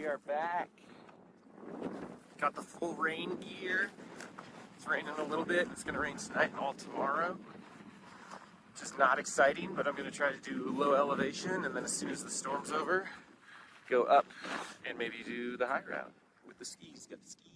We are back. Got the full rain gear. It's raining a little bit. It's going to rain tonight and all tomorrow. Just not exciting, but I'm going to try to do low elevation, and then as soon as the storm's over, go up and maybe do the high route with the skis. Get the skis.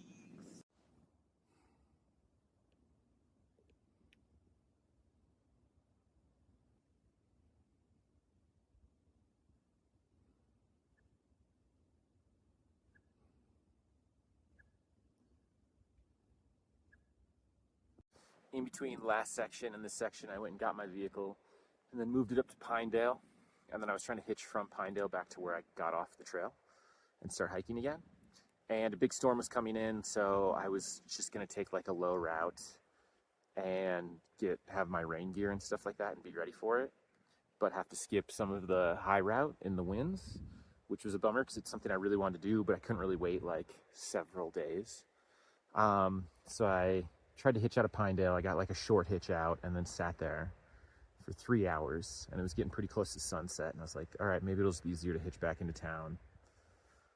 In between last section and this section, I went and got my vehicle and then moved it up to Pinedale. And then I was trying to hitch from Pinedale back to where I got off the trail and start hiking again. And a big storm was coming in, so I was just gonna take like a low route and have my rain gear and stuff like that and be ready for it, but have to skip some of the high route in the winds, which was a bummer because it's something I really wanted to do, but I couldn't really wait like several days. So I tried to hitch out of Pinedale. I got like a short hitch out and then sat there for 3 hours, and it was getting pretty close to sunset, and I was like, all right, maybe it'll just be easier to hitch back into town,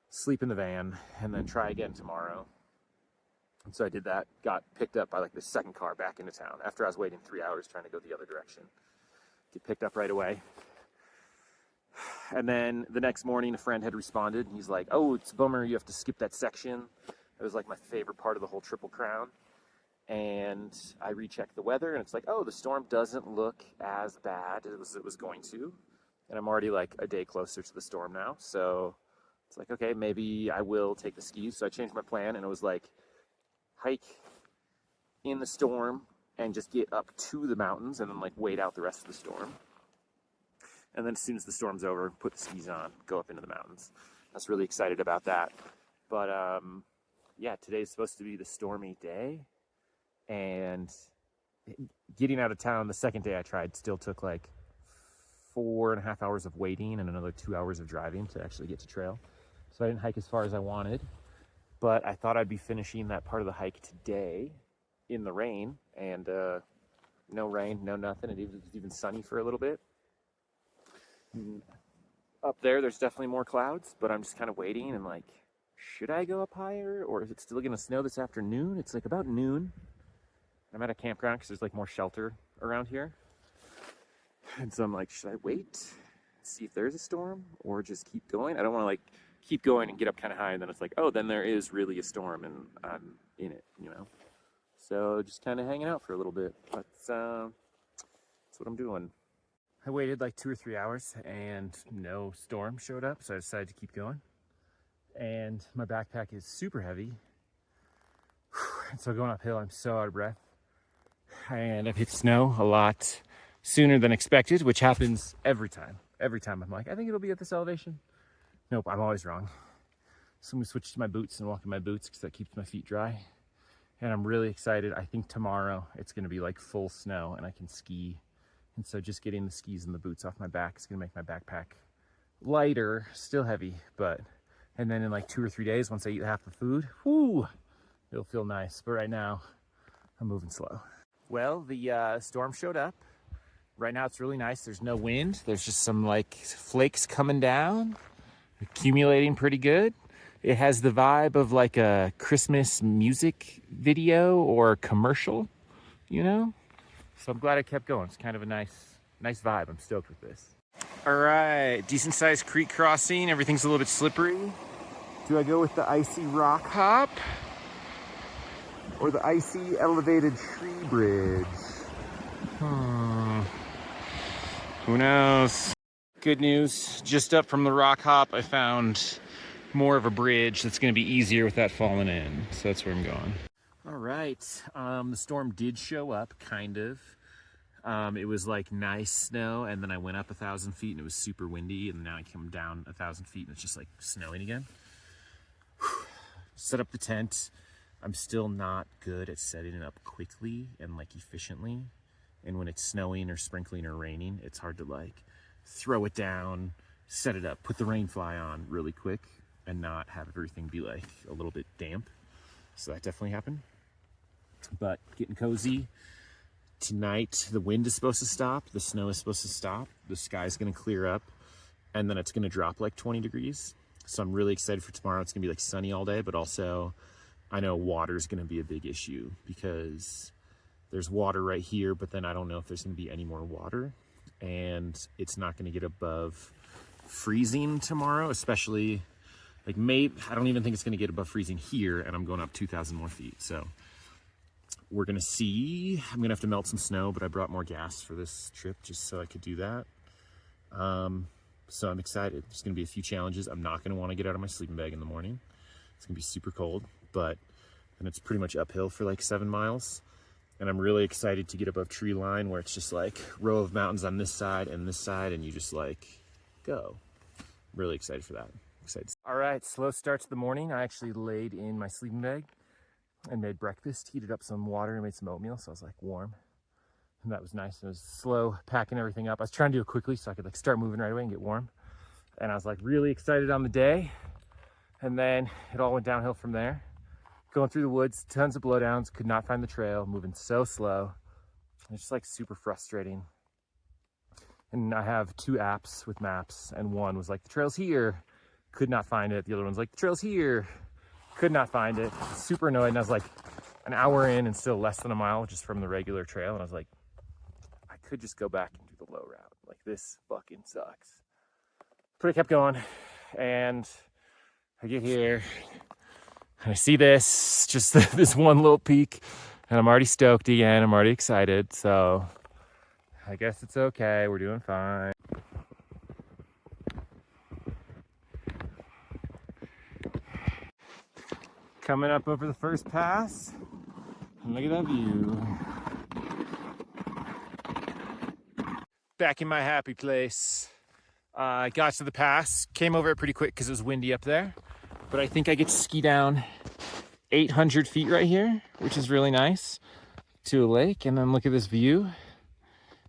sleep in the van, and then try again tomorrow. And so I did that, got picked up by like the second car back into town after I was waiting 3 hours trying to go the other direction. Get picked up right away. And then the next morning, a friend had responded, and he's like, oh, it's a bummer, you have to skip that section. It was like my favorite part of the whole Triple Crown. And I rechecked the weather, and it's like, oh, the storm doesn't look as bad as it was going to. And I'm already like a day closer to the storm now. So it's like, okay, maybe I will take the skis. So I changed my plan, and it was like, hike in the storm and just get up to the mountains and then like wait out the rest of the storm. And then as soon as the storm's over, put the skis on, go up into the mountains. I was really excited about that. But yeah, today's supposed to be the stormy day. And getting out of town the second day I tried still took like 4.5 hours of waiting and another 2 hours of driving to actually get to trail. So I didn't hike as far as I wanted, but I thought I'd be finishing that part of the hike today in the rain, and no rain, no nothing. It was even sunny for a little bit. Up there's definitely more clouds, but I'm just kind of waiting and like, should I go up higher, or is it still gonna snow this afternoon? It's like about noon. I'm at a campground because there's like more shelter around here. And so I'm like, should I wait, see if there's a storm, or just keep going? I don't want to like keep going and get up kind of high and then it's like, oh, then there is really a storm and I'm in it, you know? So just kind of hanging out for a little bit. But that's what I'm doing. I waited like 2 or 3 hours and no storm showed up, so I decided to keep going. And my backpack is super heavy. And so going uphill, I'm so out of breath. And I've hit snow a lot sooner than expected, which happens every time. Every time I'm like, I think it'll be at this elevation. Nope, I'm always wrong. So I'm gonna switch to my boots and walk in my boots because that keeps my feet dry. And I'm really excited. I think tomorrow it's gonna be like full snow and I can ski. And so just getting the skis and the boots off my back is gonna make my backpack lighter, still heavy, but, and then in like 2 or 3 days, once I eat half the food, whoo, it'll feel nice. But right now, I'm moving slow. Well, the storm showed up. Right now it's really nice. There's no wind. There's just some like flakes coming down, accumulating pretty good. It has the vibe of like a Christmas music video or commercial, you know? So I'm glad I kept going. It's kind of a nice vibe. I'm stoked with this. All right, decent sized creek crossing. Everything's a little bit slippery. Do I go with the icy rock hop or the icy elevated tree bridge? Who knows? Good news, just up from the rock hop, I found more of a bridge that's gonna be easier without falling in. So that's where I'm going. All right, the storm did show up, kind of. It was like nice snow, and then I went up 1,000 feet and it was super windy, and now I come down 1,000 feet and it's just like snowing again. Set up the tent. I'm still not good at setting it up quickly and like efficiently. And when it's snowing or sprinkling or raining, it's hard to like throw it down, set it up, put the rain fly on really quick and not have everything be like a little bit damp. So that definitely happened. But getting cozy. Tonight, the wind is supposed to stop. The snow is supposed to stop. The sky's gonna clear up and then it's gonna drop like 20 degrees. So I'm really excited for tomorrow. It's gonna be like sunny all day, but also I know water is gonna be a big issue because there's water right here, but then I don't know if there's gonna be any more water, and it's not gonna get above freezing tomorrow, especially like I don't even think it's gonna get above freezing here, and I'm going up 2,000 more feet. So we're gonna see. I'm gonna have to melt some snow, but I brought more gas for this trip just so I could do that. So I'm excited. There's gonna be a few challenges. I'm not gonna wanna get out of my sleeping bag in the morning. It's gonna be super cold, but then it's pretty much uphill for like 7 miles. And I'm really excited to get above tree line where it's just like row of mountains on this side and this side, and you just like go. Really excited for that. Excited. All right, slow start to the morning. I actually laid in my sleeping bag and made breakfast, heated up some water and made some oatmeal, so I was like warm. And that was nice. It was slow packing everything up. I was trying to do it quickly so I could like start moving right away and get warm. And I was like really excited on the day. And then it all went downhill from there. Going through the woods, tons of blowdowns, could not find the trail, moving so slow. It's just like super frustrating. And I have 2 apps with maps, and one was like, the trail's here, could not find it. The other one's like, the trail's here, could not find it. Super annoyed. And I was like an hour in and still less than a mile just from the regular trail. And I was like, I could just go back and do the low route. Like, this fucking sucks. But I kept going, and I get here and I see this, just this one little peak, and I'm already stoked again. I'm already excited. So I guess it's okay. We're doing fine. Coming up over the first pass, and look at that view. Back in my happy place. I got to the pass, came over it pretty quick because it was windy up there, but I think I get to ski down 800 feet right here, which is really nice, to a lake. And then look at this view,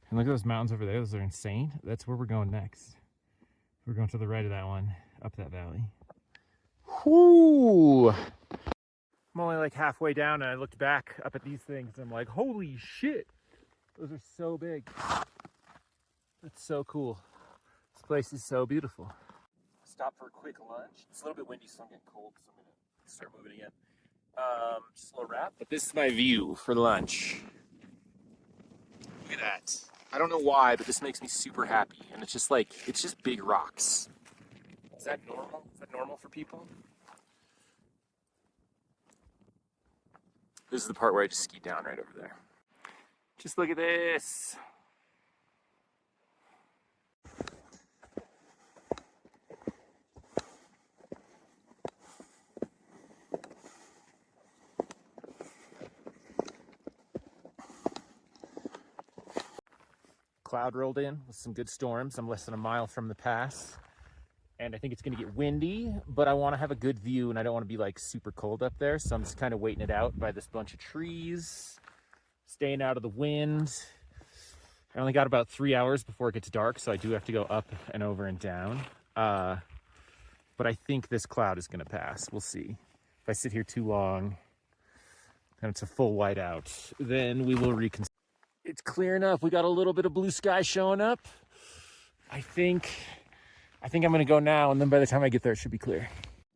and look at those mountains over there. Those are insane. That's where we're going next. We're going to the right of that one, up that valley. Whoo! I'm only like halfway down, and I looked back up at these things, and I'm like, holy shit, those are so big. That's so cool. This place is so beautiful. Stop for a quick lunch. It's a little bit windy, so I'm getting cold, so I'm gonna start moving again. Just a little wrap. But this is my view for lunch. Look at that. I don't know why, but this makes me super happy. And it's just like, it's just big rocks. Is that normal? Is that normal for people? This is the part where I just ski down right over there. Just look at this. Cloud rolled in with some good storms. I'm less than a mile from the pass, and I think it's gonna get windy, but I wanna have a good view, and I don't wanna be like super cold up there, so I'm just kind of waiting it out by this bunch of trees, staying out of the wind. I only got about 3 hours before it gets dark, so I do have to go up and over and down. But I think this cloud is gonna pass. We'll see. If I sit here too long and it's a full whiteout, then we will reconsider. It's clear enough. We got a little bit of blue sky showing up. I think I'm gonna go now, and then by the time I get there, it should be clear.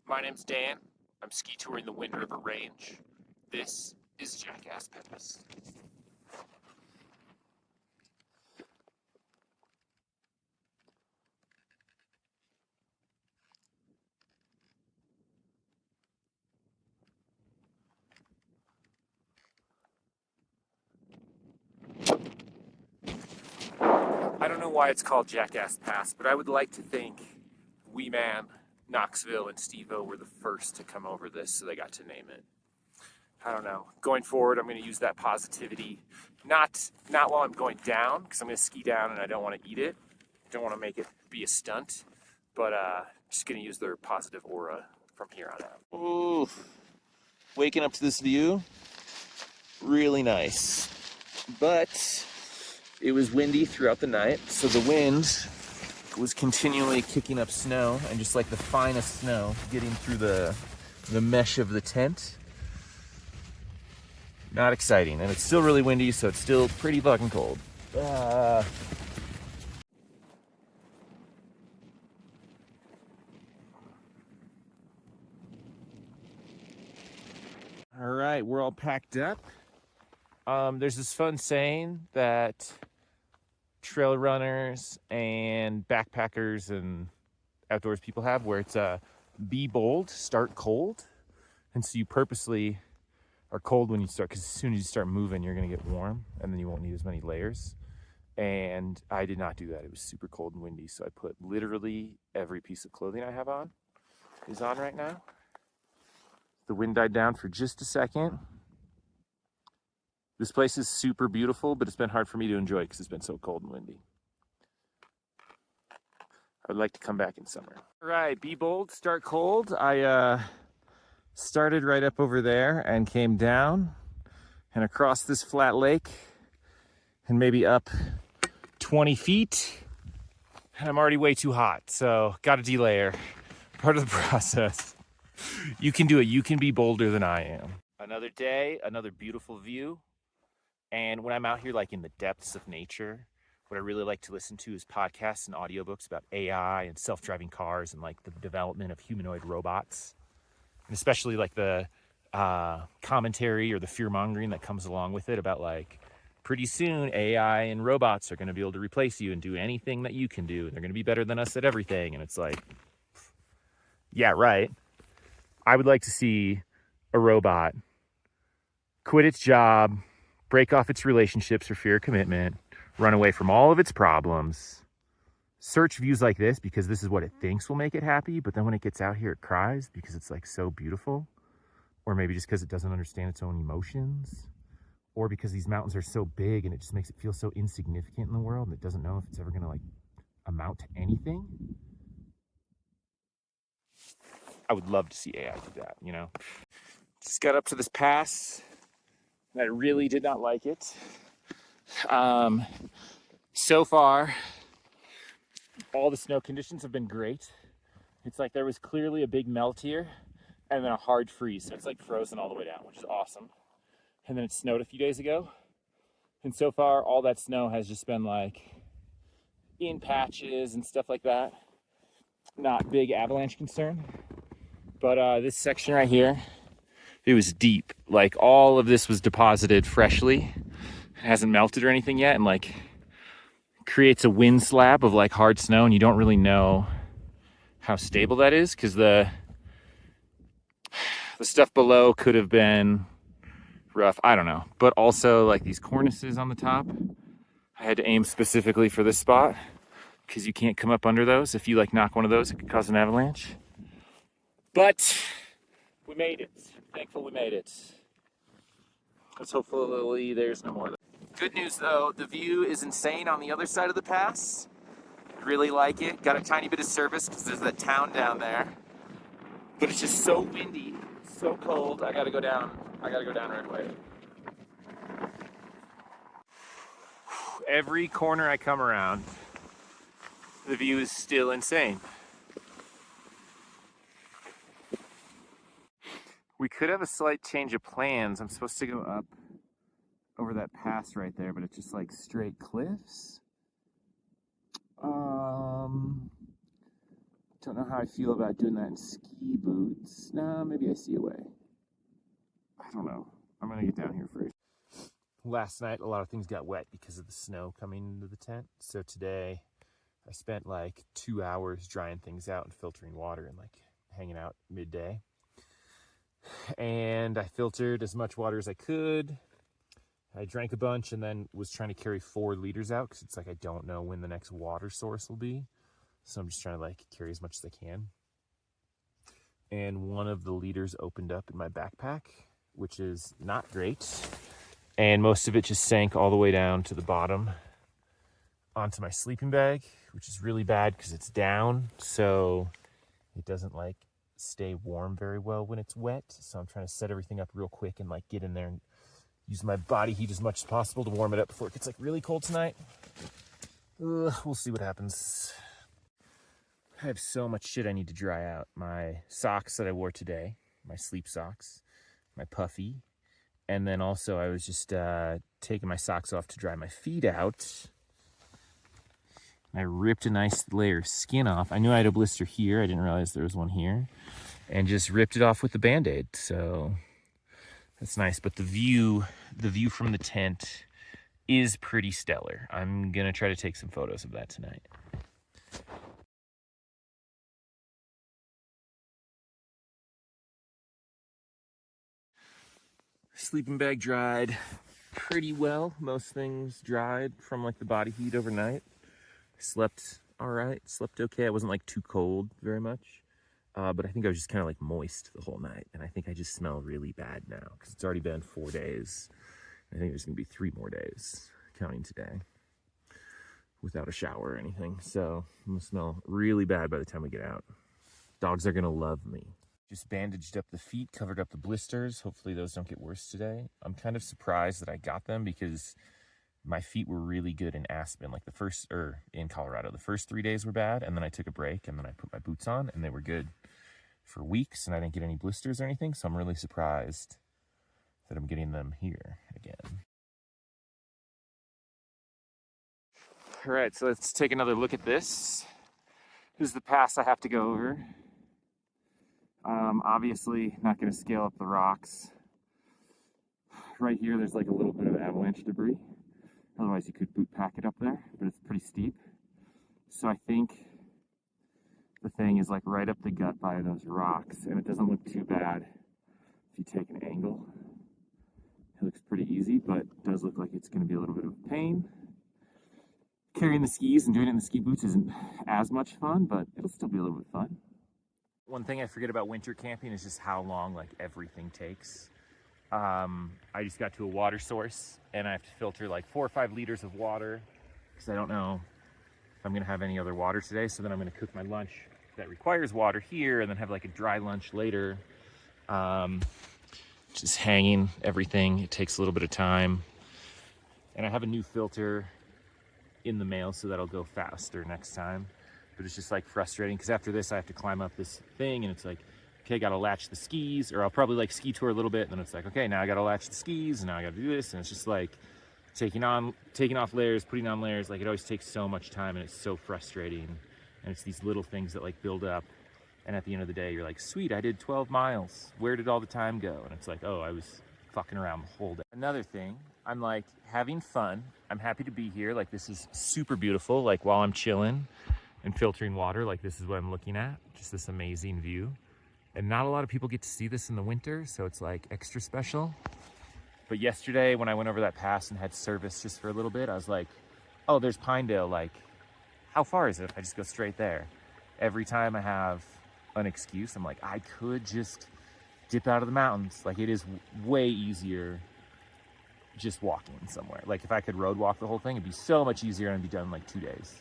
My name's Dan. I'm ski touring the Wind River Range. This is Jackass Pass. I don't know why it's called Jackass Pass, but I would like to think Wee Man, Knoxville, and Steve-O were the first to come over this, so they got to name it. I don't know. Going forward, I'm going to use that positivity, not while I'm going down, because I'm going to ski down and I don't want to eat it. I don't want to make it be a stunt, but just going to use their positive aura from here on out. Ooh, waking up to this view, really nice, but it was windy throughout the night, so the wind was continually kicking up snow, and just like the finest snow getting through the mesh of the tent. Not exciting, and it's still really windy, so it's still pretty fucking cold. All right, we're all packed up. There's this fun saying that trail runners and backpackers and outdoors people have where it's be bold, start cold. And so you purposely are cold when you start, because as soon as you start moving, you're going to get warm and then you won't need as many layers. And I did not do that. It was super cold and windy. So I put literally every piece of clothing I have on is on right now. The wind died down for just a second. This place is super beautiful, but it's been hard for me to enjoy because it's been so cold and windy. I would like to come back in summer. All right, be bold, start cold. I started right up over there and came down and across this flat lake and maybe up 20 feet. And I'm already way too hot, so got to delayer. Part of the process. You can do it. You can be bolder than I am. Another day, another beautiful view. And when I'm out here, like in the depths of nature, what I really like to listen to is podcasts and audiobooks about AI and self-driving cars and like the development of humanoid robots. And especially like the commentary or the fear-mongering that comes along with it about like, pretty soon AI and robots are going to be able to replace you and do anything that you can do. And they're going to be better than us at everything. And it's like, yeah, right. I would like to see a robot quit its job, break off its relationships for fear of commitment, run away from all of its problems, search views like this because this is what it thinks will make it happy, but then when it gets out here, it cries because it's like so beautiful, or maybe just because it doesn't understand its own emotions, or because these mountains are so big and it just makes it feel so insignificant in the world and it doesn't know if it's ever going to like amount to anything. I would love to see AI do that, you know? Just got up to this pass. I really did not like it. So far, all the snow conditions have been great. It's like there was clearly a big melt here and then a hard freeze. So it's like frozen all the way down, which is awesome. And then it snowed a few days ago. And so far, all that snow has just been like in patches and stuff like that. Not big avalanche concern. But this section right here, it was deep. Like all of this was deposited freshly. It hasn't melted or anything yet, and like creates a wind slab of like hard snow, and you don't really know how stable that is because the stuff below could have been rough. I don't know. But also like these cornices on the top, I had to aim specifically for this spot because you can't come up under those. If you like knock one of those, it could cause an avalanche. But we made it. Thankful we made it. Let's hopefully there's no more. Good news though, the view is insane on the other side of the pass. Really like it. Got a tiny bit of service because there's that town down there. But it's just so windy, so cold. I gotta go down right away. Every corner I come around, the view is still insane. We could have a slight change of plans. I'm supposed to go up over that pass right there, but it's just like straight cliffs. Don't know how I feel about doing that in ski boots. Nah, maybe I see a way. I don't know. I'm gonna get down here first. Last night, a lot of things got wet because of the snow coming into the tent. So today, I spent like 2 hours drying things out and filtering water and like hanging out midday. And I filtered as much water as I could. I drank a bunch and then was trying to carry 4 liters out because it's like I don't know when the next water source will be. So I'm just trying to like carry as much as I can. And one of the liters opened up in my backpack, which is not great. And most of it just sank all the way down to the bottom onto my sleeping bag, which is really bad because it's down. So it doesn't like stay warm very well when it's wet. So I'm trying to set everything up real quick and like get in there and use my body heat as much as possible to warm it up before it gets like really cold tonight. We'll see what happens. I have so much shit I need to dry out. My socks that I wore today, my sleep socks, my puffy, and then also I was just taking my socks off to dry my feet out. I ripped a nice layer of skin off. I knew I had a blister here. I didn't realize there was one here. And just ripped it off with the Band-Aid. So That's nice, but the view from the tent is pretty stellar. I'm gonna try to take some photos of that tonight. Sleeping bag dried pretty well. Most things dried from like the body heat overnight. Slept all right, slept okay. I wasn't like too cold very much, but I think I was just kind of like moist the whole night, and I think I just smell really bad now because it's already been 4 days. I think there's gonna be 3 more days, counting today, without a shower or anything. So I'm gonna smell really bad by the time we get out. Dogs are gonna love me. Just bandaged up the feet, covered up the blisters. Hopefully those don't get worse today. I'm kind of surprised that I got them because my feet were really good in Aspen, like in Colorado. The first 3 days were bad, and then I took a break, and then I put my boots on, and they were good for weeks, and I didn't get any blisters or anything, so I'm really surprised that I'm getting them here again. All right, so let's take another look at this. This is the pass I have to go over. Obviously not going to scale up the rocks. Right here, there's like a little bit of avalanche debris. Otherwise, you could boot pack it up there, but it's pretty steep. So I think the thing is like right up the gut by those rocks, and it doesn't look too bad if you take an angle. It looks pretty easy, but it does look like it's going to be a little bit of a pain. Carrying the skis and doing it in the ski boots isn't as much fun, but it'll still be a little bit fun. One thing I forget about winter camping is just how long like everything takes. I just got to a water source and I have to filter like 4 or 5 liters of water because I don't know if I'm gonna have any other water today. So then I'm gonna cook my lunch that requires water here and then have like a dry lunch later. Just hanging everything. It takes a little bit of time. And I have a new filter in the mail, so that'll go faster next time. But it's just like frustrating because after this I have to climb up this thing and it's like, okay, gotta latch the skis, or I'll probably like ski tour a little bit, and then it's like, okay, now I gotta latch the skis, and now I gotta do this, and it's just like taking off layers, putting on layers. Like it always takes so much time, and it's so frustrating. And it's these little things that like build up, and at the end of the day, you're like, sweet, I did 12 miles. Where did all the time go? And it's like, oh, I was fucking around the whole day. Another thing, I'm like having fun. I'm happy to be here. Like this is super beautiful. Like while I'm chilling and filtering water, like this is what I'm looking at. Just this amazing view. And not a lot of people get to see this in the winter, so it's like extra special. But yesterday when I went over that pass and had service just for a little bit, I was like, oh, there's Pinedale. Like, how far is it if I just go straight there? Every time I have an excuse, I'm like, I could just dip out of the mountains. Like it is way easier just walking somewhere. Like if I could road walk the whole thing, it'd be so much easier and I'd be done in like 2 days.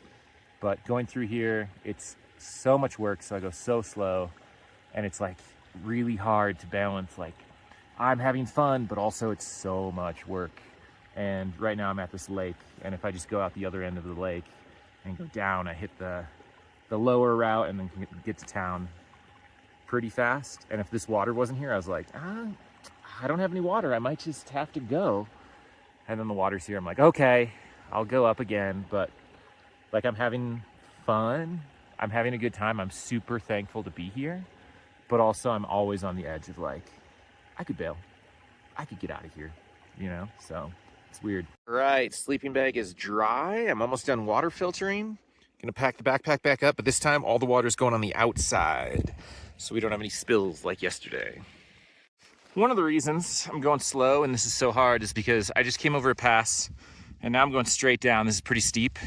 But going through here, it's so much work, so I go so slow. And it's like really hard to balance, like I'm having fun, but also it's so much work. And right now I'm at this lake, and if I just go out the other end of the lake and go down, I hit the lower route and then can get to town pretty fast. And if this water wasn't here, I was like, I don't have any water. I might just have to go. And then the water's here. I'm like, okay, I'll go up again. But like I'm having fun. I'm having a good time. I'm super thankful to be here. But also I'm always on the edge of like, I could bail. I could get out of here, you know? So it's weird. All right, sleeping bag is dry. I'm almost done water filtering. Gonna pack the backpack back up, but this time all the water's going on the outside, so we don't have any spills like yesterday. One of the reasons I'm going slow and this is so hard is because I just came over a pass and now I'm going straight down. This is pretty steep.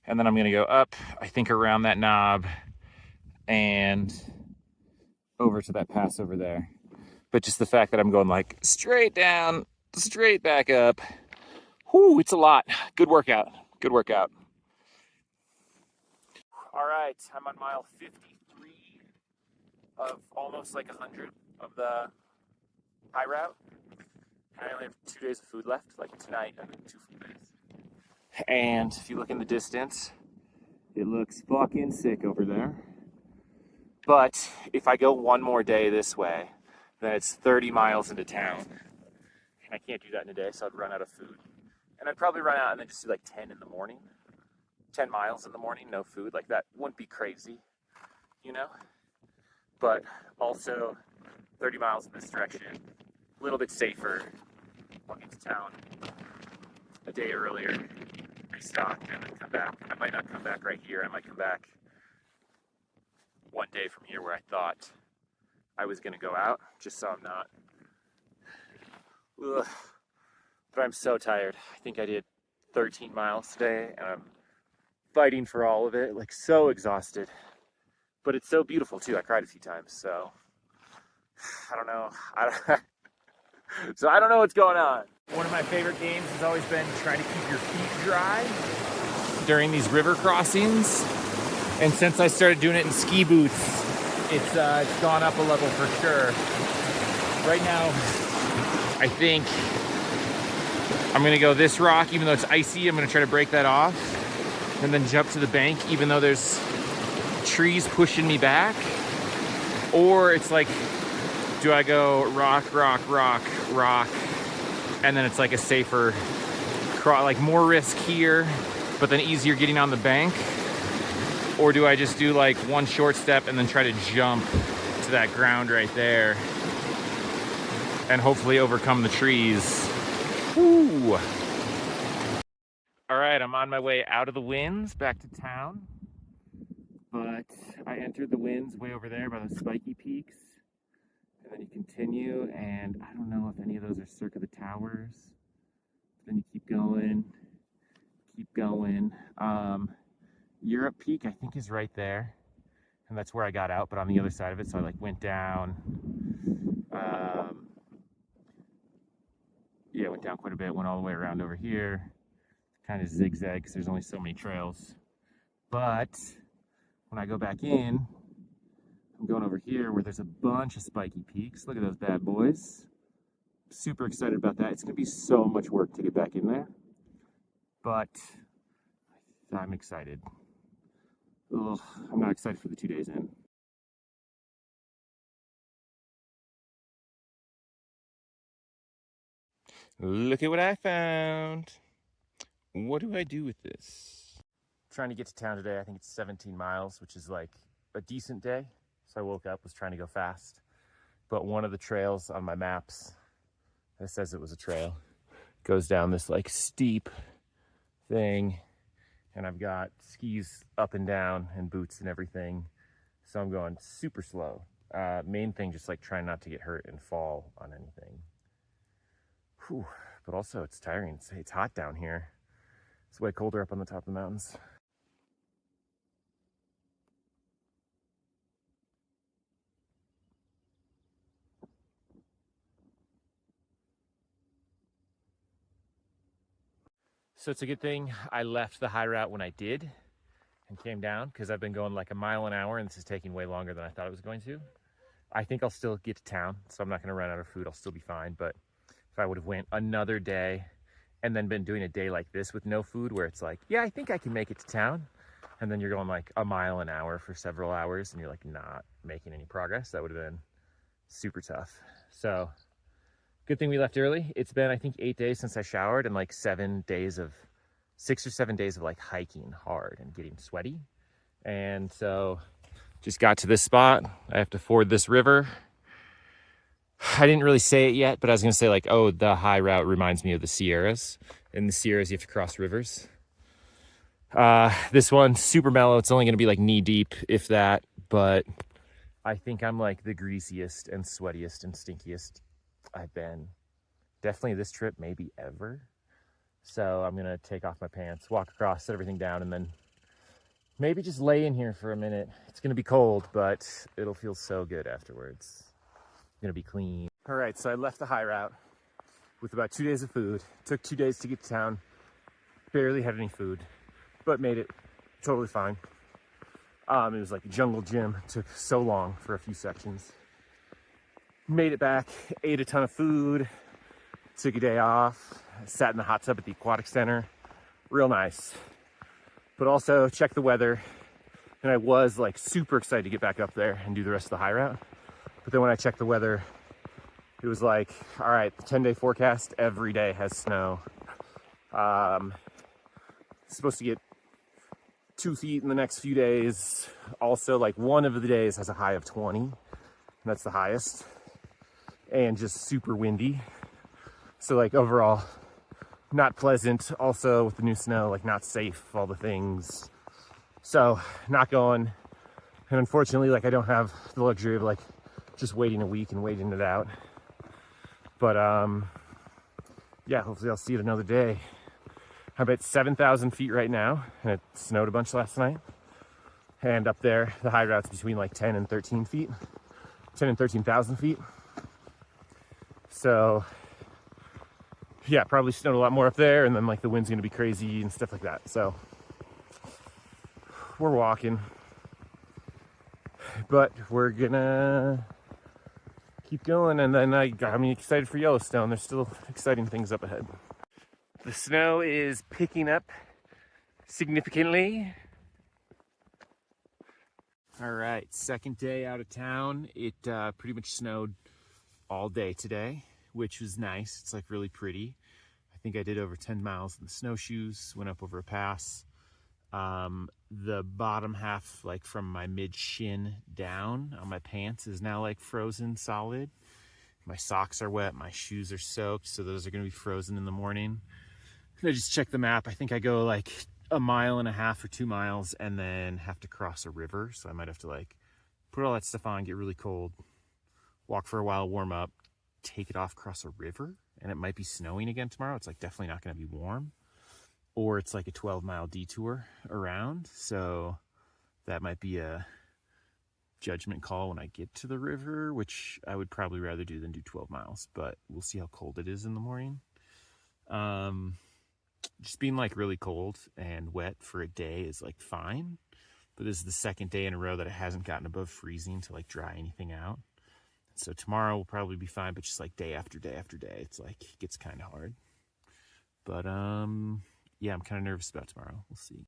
And then I'm gonna go up, I think around that knob and over to that pass over there. But just the fact that I'm going like straight down, straight back up. Whoo, it's a lot. Good workout. Good workout. All right, I'm on mile 53 of almost like 100 of the high route. I only have 2 days of food left, like tonight and 2 full days. And if you look in the distance, it looks fucking sick over there. But if I go one more day this way, then it's 30 miles into town. And I can't do that in a day, so I'd run out of food. And I'd probably run out and then just do like 10 in the morning. 10 miles in the morning, no food. Like that wouldn't be crazy, you know? But also 30 miles in this direction a little bit safer walking to town a day earlier, restock, and then come back. I might not come back right here. I might come back one day from here where I thought I was going to go out, just so I'm not. Ugh. But I'm so tired. I think I did 13 miles today, and I'm fighting for all of it, like so exhausted. But it's so beautiful too. I cried a few times, so I don't know. So I don't know what's going on. One of my favorite games has always been trying to keep your feet dry during these river crossings. And since I started doing it in ski boots, it's gone up a level for sure. Right now, I think I'm gonna go this rock, even though it's icy. I'm gonna try to break that off and then jump to the bank, even though there's trees pushing me back. Or it's like, do I go rock, rock, rock, rock, and then it's like a safer, like more risk here, but then easier getting on the bank? Or do I just do like one short step and then try to jump to that ground right there and hopefully overcome the trees? Woo! All right, I'm on my way out of the winds back to town, but I entered the winds way over there by the spiky peaks, and then you continue, and I don't know if any of those are Skurka the towers. Then you keep going. Europe Peak, I think, is right there, and that's where I got out, but on the other side of it, so I like went down. Yeah, went down quite a bit, went all the way around over here, kind of zigzag because there's only so many trails. But when I go back in, I'm going over here where there's a bunch of spiky peaks. Look at those bad boys. Super excited about that. It's going to be so much work to get back in there, but I'm excited. Ugh, I'm not excited for the 2 days in. Look at what I found. What do I do with this? Trying to get to town today. I think it's 17 miles, which is like a decent day. So I woke up, was trying to go fast. But one of the trails on my maps that says it was a trail goes down this like steep thing. And I've got skis up and down and boots and everything. So I'm going super slow. Main thing, just like trying not to get hurt and fall on anything. Whew. But also it's tiring. It's hot down here. It's way colder up on the top of the mountains. So it's a good thing I left the high route when I did and came down, because I've been going like a mile an hour and this is taking way longer than I thought it was going to. I think I'll still get to town, so I'm not going to run out of food. I'll still be fine. But if I would have went another day and then been doing a day like this with no food, where it's like, yeah, I think I can make it to town, and then you're going like a mile an hour for several hours and you're like not making any progress, that would have been super tough. So good thing we left early. It's been, I think, 8 days since I showered, and like 6 or 7 days of like hiking hard and getting sweaty. And so just got to this spot. I have to ford this river. I didn't really say it yet, but I was gonna say like, oh, the high route reminds me of the Sierras. In the Sierras, you have to cross rivers. This one, super mellow. It's only gonna be like knee deep, if that, but I think I'm like the greasiest and sweatiest and stinkiest I've been. Definitely this trip, maybe ever. So I'm gonna take off my pants, walk across, set everything down, and then maybe just lay in here for a minute. It's gonna be cold, but it'll feel so good afterwards. Gonna be clean. All right, so I left the high route with about 2 days of food. Took 2 days to get to town. Barely had any food, but made it totally fine. It was like a jungle gym. It took so long for a few sections. Made it back, ate a ton of food, took a day off, sat in the hot tub at the aquatic center. Real nice. But also checked the weather, and I was like super excited to get back up there and do the rest of the high route. But then when I checked the weather, it was like, all right, the 10-day forecast every day has snow. It's supposed to get 2 feet in the next few days. Also, like one of the days has a high of 20, and that's the highest. and just super windy. So like overall, not pleasant. Also with the new snow, like not safe, all the things. So not going. And unfortunately, like I don't have the luxury of like just waiting a week and waiting it out. But yeah, hopefully I'll see it another day. I'm at 7,000 feet right now, and it snowed a bunch last night. And up there, the high route's between like 10 and 13 feet, 10 and 13,000 feet. So yeah, probably snowed a lot more up there, and then like the wind's gonna be crazy and stuff like that. So we're walking, but we're gonna keep going. And then I'm excited for Yellowstone. There's still exciting things up ahead. The snow is picking up significantly. All right, second day out of town. It pretty much snowed all day today, which was nice. It's like really pretty. I think I did over 10 miles in the snowshoes, went up over a pass. The bottom half, like from my mid shin down on my pants, is now like frozen solid. My socks are wet, my shoes are soaked, so those are gonna be frozen in the morning. I just checked the map. I think I go like 1.5 miles or 2 miles and then have to cross a river. So I might have to like put all that stuff on, get really cold, walk for a while, warm up, take it off, cross a river. And it might be snowing again tomorrow. It's like definitely not gonna be warm. Or it's like a 12-mile detour around. So that might be a judgment call when I get to the river, which I would probably rather do than do 12 miles, but we'll see how cold it is in the morning. Just being like really cold and wet for a day is like fine, but this is the second day in a row that it hasn't gotten above freezing to like dry anything out. So tomorrow will probably be fine, but just like day after day after day, it's like it gets kind of hard. But yeah, I'm kind of nervous about tomorrow. We'll see.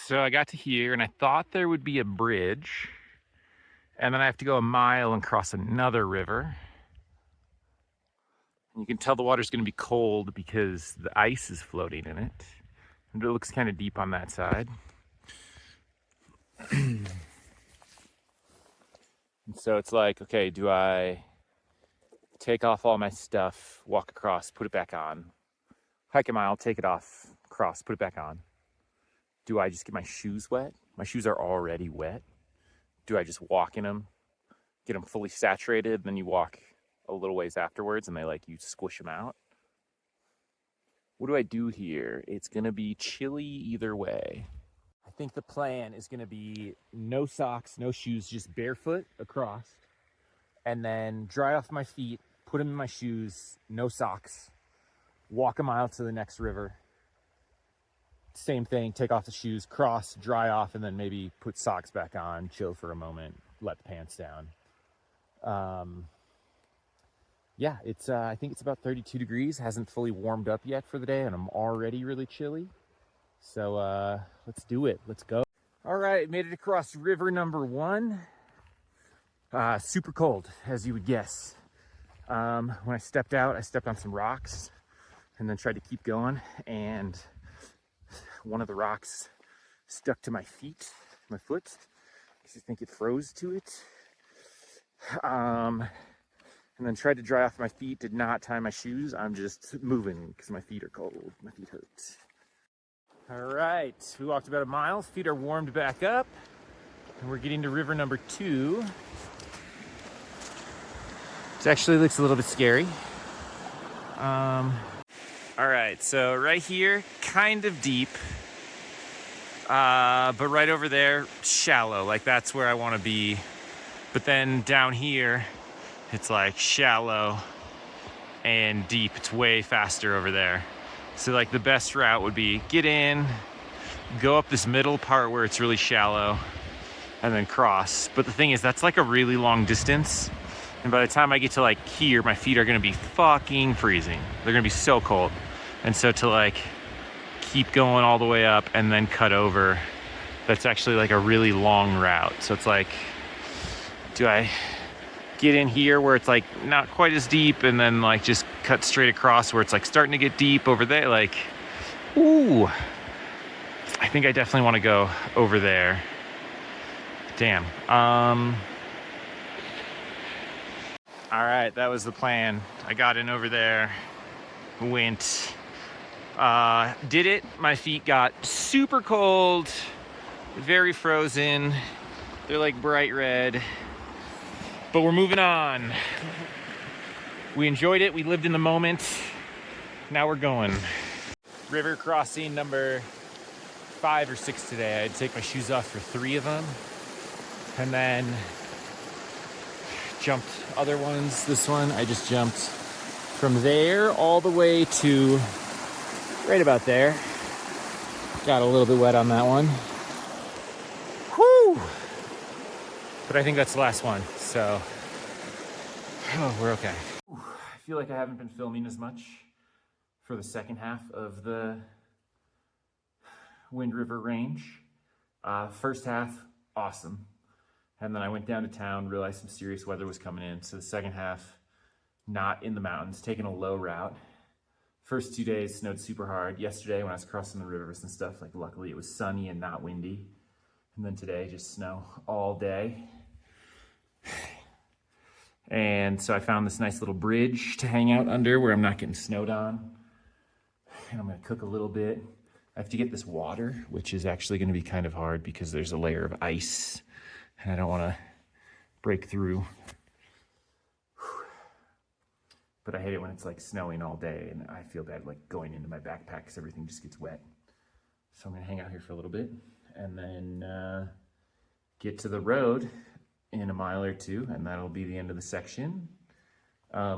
So I got to here and I thought there would be a bridge, and then I have to go 1 mile and cross another river. You can tell the water's going to be cold because the ice is floating in it. And it looks kind of deep on that side. And so it's like, okay, do I take off all my stuff, walk across, put it back on, hike 1 mile, take it off, cross, put it back on? Do I just get my shoes wet? My shoes are already wet. Do I just walk in them, get them fully saturated, then you walk a little ways afterwards and they like you squish them out? What do I do here? It's gonna be chilly either way. I think the plan is gonna be no socks, no shoes, just barefoot across, and then dry off my feet, put them in my shoes, no socks, walk 1 mile to the next river. Same thing, take off the shoes, cross, dry off, and then maybe put socks back on, chill for a moment, let the pants down. Yeah, it's I think it's about 32 degrees. Hasn't fully warmed up yet for the day, and I'm already really chilly. So let's do it. Let's go. All right, made it across river number 1. Super cold, as you would guess. When I stepped out, I stepped on some rocks and then tried to keep going, and one of the rocks stuck to my feet, my foot, because I think it froze to it. And then tried to dry off my feet, did not tie my shoes. I'm just moving because my feet are cold. My feet hurt. All right, we walked about 1 mile. Feet are warmed back up. And we're getting to river number 2. It actually looks a little bit scary. All right, so right here, kind of deep. But right over there, shallow. Like that's where I want to be. But then down here, it's like shallow and deep. It's way faster over there. So like the best route would be get in, go up this middle part where it's really shallow, and then cross. But the thing is, that's like a really long distance. And by the time I get to like here, my feet are gonna be fucking freezing. They're gonna be so cold. And so to like keep going all the way up and then cut over, that's actually like a really long route. So it's like, do I get in here where it's like not quite as deep and then like just cut straight across where it's like starting to get deep over there? Like, ooh, I think I definitely want to go over there. Damn. All right, that was the plan. I got in over there, went, did it. My feet got super cold, very frozen. They're like bright red, but we're moving on. We enjoyed it. We lived in the moment. Now we're going. River crossing number 5 or 6 today. I had to take my shoes off for 3 of them, and then jumped other ones. This one, I just jumped from there all the way to right about there. Got a little bit wet on that one. Whew! But I think that's the last one, so we're okay. I feel like I haven't been filming as much for the second half of the Wind River Range. First half, awesome. And then I went down to town, realized some serious weather was coming in. So the second half, not in the mountains, taking a low route. First 2 days snowed super hard. Yesterday when I was crossing the rivers and stuff, like luckily it was sunny and not windy. And then today, just snow all day. And so I found this nice little bridge to hang out under where I'm not getting snowed on. And I'm gonna cook a little bit. I have to get this water, which is actually gonna be kind of hard because there's a layer of ice and I don't wanna break through. But I hate it when it's like snowing all day and I feel bad like going into my backpack because everything just gets wet. So I'm gonna hang out here for a little bit and then get to the road in a mile or 2, and that'll be the end of the section.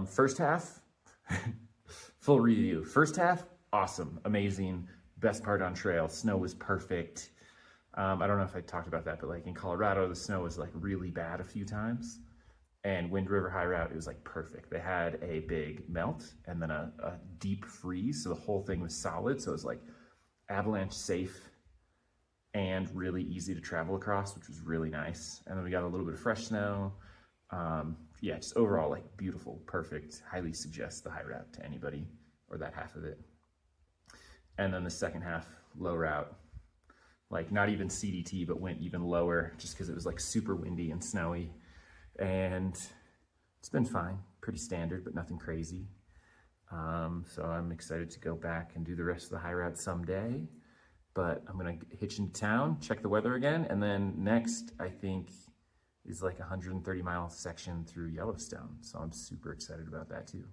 First half, full review. First half, awesome, amazing, best part on trail. Snow was perfect. I don't know if I talked about that, but like in Colorado, the snow was like really bad a few times. And Wind River High Route, it was like perfect. They had a big melt and then a deep freeze. So the whole thing was solid. So it was like avalanche safe and really easy to travel across, which was really nice. And then we got a little bit of fresh snow. Yeah, just overall like beautiful, perfect. Highly suggest the high route to anybody or that half of it. And then the second half, low route, like not even CDT, but went even lower just because it was like super windy and snowy. And it's been fine, pretty standard, but nothing crazy. So I'm excited to go back and do the rest of the high route someday. But I'm gonna hitch into town, check the weather again, and then next, I think, is like a 130-mile section through Yellowstone. So I'm super excited about that too.